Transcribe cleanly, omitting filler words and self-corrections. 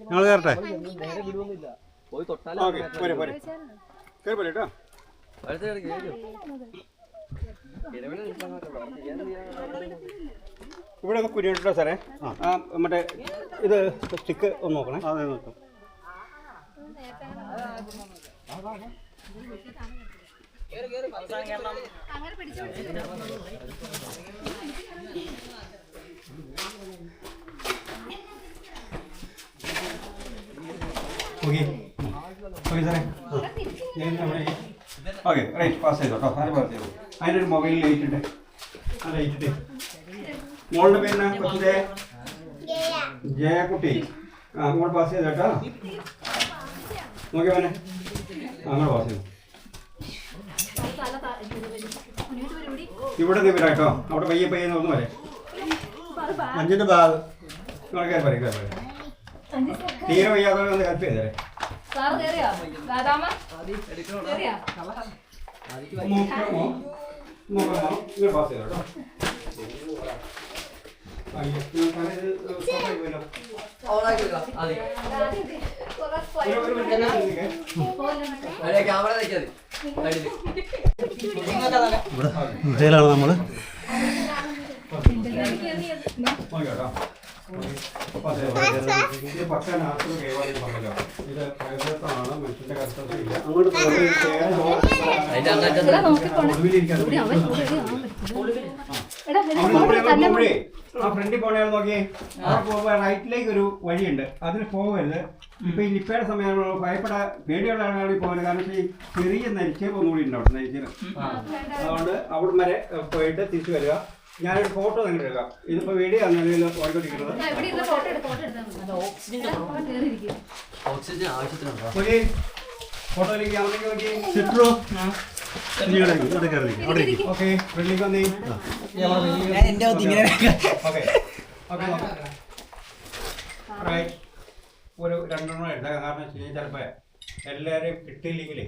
ഞങ്ങൾ കയറട്ടെ? പോയി തൊട്ടാലും ഇവിടെ ഒക്കെ കുരിയിട്ടോ സാറേ. മറ്റേ ഇത് സ്റ്റിക്ക് ഒന്ന് നോക്കണേ. അതെ നോക്കാം. ഓക്കെ ഓക്കെ സാറേ. ഓക്കെ റൈറ്റ് പാസ് ചെയ്തോ കേട്ടോ. അത് പാസ് ചെയ്തു. അതിനൊരു മൊബൈൽ ലൈറ്റ് ഉണ്ട്. ആ ലൈറ്റ് ഇട്ട്. മോളുടെ പേര് കൊച്ചിൻ്റെ ജയക്കുട്ടി. അങ്ങോട്ട് പാസ് ചെയ്തോ കേട്ടോ. നോക്കി മോനെ അങ്ങോട്ട് പാസ് ചെയ്തു. ഇവിടെ നിന്ന് കേട്ടോ. അവിടെ പയ്യെ പയ്യെ ഒന്ന് വരെ അഞ്ചിൻ്റെ ബാഗ് കയറി പറയും കയറി പറയും. തീരെ വയ്യാതെ ഒന്ന് ഹെൽപ്പ് ചെയ്തേ. പാസ് ചെയ്തോ കേട്ടോ. ഇവിടെയാണ് നമ്മൾ ആ ഫ്രണ്ടിൽ പോണേ നോക്കിയേ. അവിടെ പോകുമ്പോൾ റൈറ്റിലേക്ക് ഒരു വഴിയുണ്ട്, അതിന് പോകരുത്. ഇപ്പൊ ഈ നിപ്പയുടെ സമയം ഭയപ്പെടാ പേടിയുള്ള ആളുകളിൽ പോകരുത്. കാരണം ഈ ചെറിയ നരിച്ചേപ്പ് ഒന്നുകൂടി ഉണ്ടാവും നരിച്ചേര്. അതുകൊണ്ട് അവിടെ വരെ പോയിട്ട് തിരിച്ചു വരിക. ഞാനൊരു ഫോട്ടോ നിങ്ങൾ എടുക്കാം. ഇതിപ്പോ വീഡിയോ ആണ് ഓടിക്കൊണ്ടിരിക്കുന്നത്. ഫോട്ടോയിലേക്ക് ക്യാമറയ്ക്ക് നോക്കി. ഓക്കെ ഫ്രണ്ടിലേക്ക് വന്നേ. ഒരു 2 എടുക്കാം. കാരണം ചിലപ്പോൾ എല്ലാവരെയും കിട്ടിയില്ലെങ്കിലേ